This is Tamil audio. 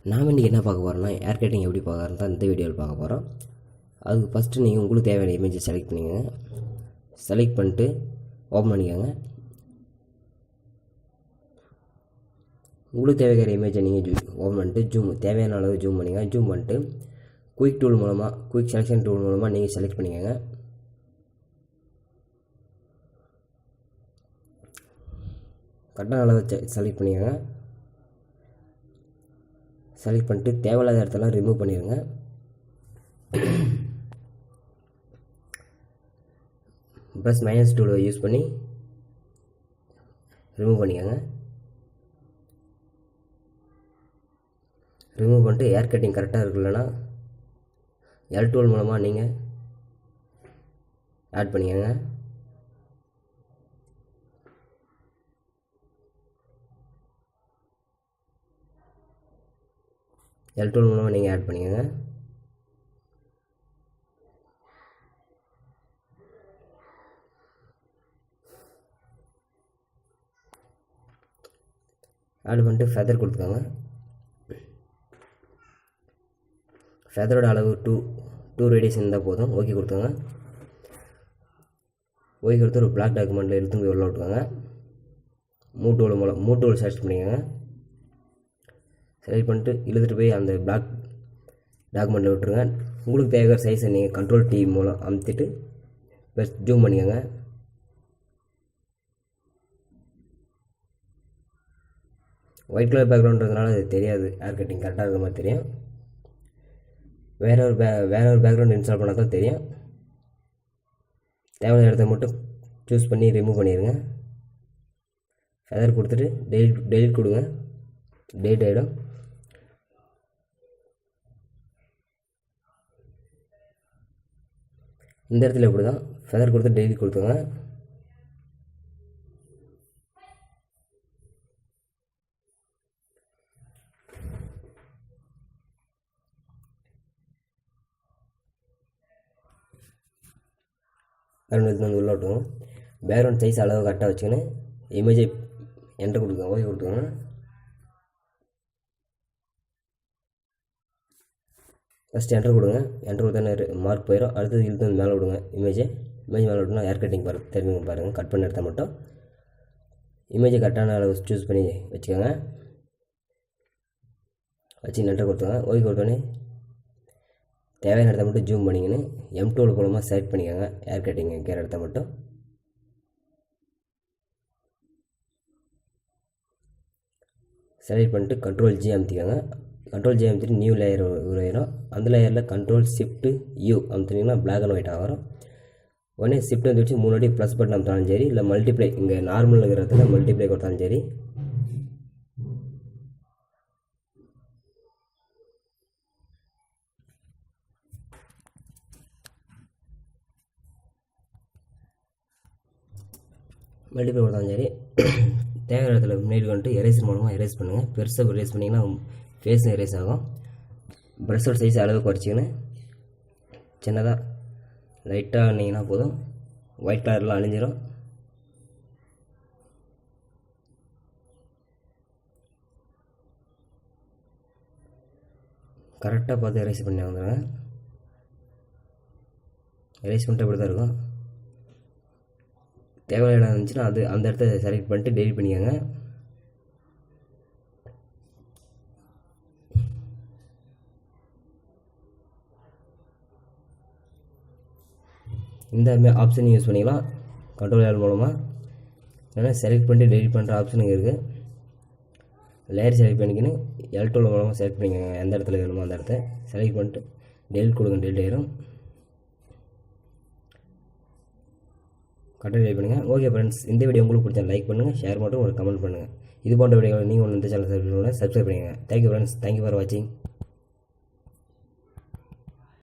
நாம் இன்றைக்கி என்ன பார்க்க போகிறோம்னா ஏர் கட்டிங் எப்படி பார்க்குறோம் தான் இந்த வீடியோவில் பார்க்க போகிறோம். அதுக்கு ஃபஸ்ட்டு நீங்கள் உங்களுக்கு தேவையான இமேஜை செலக்ட் பண்ணிக்கோங்க. செலக்ட் பண்ணிட்டு ஓப்பன் பண்ணிக்கோங்க. உங்களுக்கு தேவையான இமேஜை நீங்கள் ஓப்பன் பண்ணிட்டு தேவையான அளவு ஜூம் பண்ணிக்கோங்க. ஜூம் பண்ணிட்டு குயிக் செலெக்ஷன் டூல் மூலமாக நீங்கள் செலக்ட் பண்ணிக்கோங்க. கரெக்டான அளவு செலக்ட் பண்ணிக்கோங்க. செலக்ட் பண்ணிட்டு தேவையில்லாத இடத்தெல்லாம் ரிமூவ் பண்ணிடுங்க. ப்ளஸ் மைனஸ் டூலை யூஸ் பண்ணி ரிமூவ் பண்ணிக்கோங்க. ரிமூவ் பண்ணிட்டு ஏர் கட்டிங் கரெக்டாக இருக்குல்லனா எல் டூல் மூலமாக நீங்கள் ஆட் பண்ணிக்கோங்க. எல் டூல் மூலமாக நீங்கள் ஆட் பண்ணிக்கோங்க. ஆட் பண்ணிட்டு ஃபெதர் கொடுத்துக்கோங்க. ஃபெதரோட அளவு டூ ரேடியஸ் இருந்தால் போதும். ஓகே கொடுத்துக்கோங்க. ஓகே கொடுத்து ஒரு பிளாக் டாக்குமெண்ட்டில் எடுத்து போய் உள்ள விட்டுக்கோங்க. மூ டூல் செலக்ட் பண்ணிக்கோங்க. செலக்ட் பண்ணிட்டு இழுத்துட்டு போய் அந்த பிளாக் டாக்குமெண்ட்டில் விட்டுருங்க. உங்களுக்கு தேவையான சைஸை நீங்கள் கண்ட்ரோல் T மூலம் அமுத்திட்டு ப்ளஸ் ஜூம் பண்ணிக்கோங்க. ஒயிட் கலர் பேக்ரவுண்டுன்றதுனால அது தெரியாது, ஏர் கட்டிங் கரெக்டாக இருக்கிற மாதிரி தெரியும். வேற ஒரு பேக்ரவுண்ட் இன்ஸ்டால் பண்ணால் தான் தெரியும். தேவையான இடத்த மட்டும் சூஸ் பண்ணி ரிமூவ் பண்ணிடுங்க. ஃபெதர் கொடுத்துட்டு டெலிட் கொடுங்க. டெலிட் ஆகிடும். இந்த இடத்துல இப்படி தான் ஃபெதர் கொடுத்து டெலிட் கொடுத்துங்க. பேக்ரவுண்ட் வந்து உள்ள விட்டுங்க. பேக்ரவுண்ட் சைஸ் அளவு கரெக்டாக வச்சுக்கின்னு இமேஜை என்ட்ரு கொடுத்துங்க. ஓகே கொடுத்துக்கோங்க. ஃபஸ்ட்டு என்ட்ரு கொடுங்க. என்ட்ரு கொடுத்தா மார்க் போயிடும். அடுத்தது இழுத்து வந்து மேலே விடுங்க. இமேஜ் மேலே விட்டுனா ஏர் கட்டிங் தெரிஞ்சுங்க பாருங்கள். கட் பண்ணி எடுத்தால் மட்டும் இமேஜை கரெக்டான அளவு சூஸ் பண்ணி வச்சுக்கோங்க. வச்சு என்ட்ரு கொடுத்துங்க. ஓகே கொடுத்தோன்னே தேவையான இடத்த மட்டும் ஜூம் பண்ணிங்கன்னு M2 மூலமாக செலக்ட் பண்ணிக்கோங்க. ஏர் கட்டிங் வைக்கிற இடத்த மட்டும் செலக்ட் பண்ணிட்டு கண்ட்ரோல் G அமுத்திக்கோங்க. கண்ட்ரோல் G அமுத்திட்டு நியூ லேயர் உருவாயிடும். அந்த லேயரில் கண்ட்ரோல் ஷிஃப்ட் U அமுத்தினீங்கன்னா பிளாக் அண்ட் ஒயிட்டாக வரும். உடனே ஷிஃப்ட் வந்து வச்சு 3 வாட்டி ப்ளஸ் பட்டன் அமுத்தாலும் சரி, இல்லை மல்டிப்ளை இங்கே நார்மல் இருக்கிறதுல மல்டிப்ளை கொடுத்தாலும் சரி. மல்டிப்ளை கொடுத்தாலும் சரி. தேவையான இடத்துல முன்னாடி வந்துட்டு எரேஸ் மூலமாக எரேஸ் பண்ணுங்கள். பெருசாக எரேஸ் பண்ணிங்கன்னா ஃபேஸும் எரேஸ் ஆகும். ப்ரஷோட சைஸ் அளவு குறைச்சிக்கின்னு சின்னதாக லைட்டாக ஆனிங்கன்னா போதும். ஒயிட் கலர்லாம் அழிஞ்சிடும். கரெக்டாக பார்த்து எரேஸ் பண்ணி வந்துடுங்க. எரேஸ் பண்ணிட்டு இப்படி தான் இருக்கும். தேவையான இடம் இருந்துச்சுன்னா அந்த இடத்த செலக்ட் பண்ணிட்டு டெலிட் பண்ணிக்கோங்க. இந்த ஆப்ஷன் யூஸ் பண்ணிக்கலாம் கண்ட்ரோல் L மூலமாக. ஏன்னா செலக்ட் பண்ணிட்டு டெலிட் பண்ணுற ஆப்ஷன் இங்கே இருக்குது. லேயர் செலக்ட் பண்ணிக்கின்னு L2 மூலமாக செலக்ட் பண்ணிக்கோங்க. எந்த இடத்துல வேணுமோ அந்த இடத்த செலக்ட் பண்ணிட்டு டெலிட் கொடுங்க. டெலிட் ஆயிரும். கரெக்டாக டெலிட் பண்ணுங்கள். ஓகே ஃப்ரெண்ட்ஸ், இந்த வீடியோ உங்களுக்கு பிடிச்சா லைக் பண்ணுங்கள், ஷேர் மட்டும் ஒரு கமெண்ட் பண்ணுங்கள். இது போன்ற வீடியோவில் நீங்கள் ஒன்று இந்த சேனல் சப்ஸ்கிரைப் பண்ணுங்கள். Thank you friends. தேங்க்யூ ஃபார் வாட்சிங்.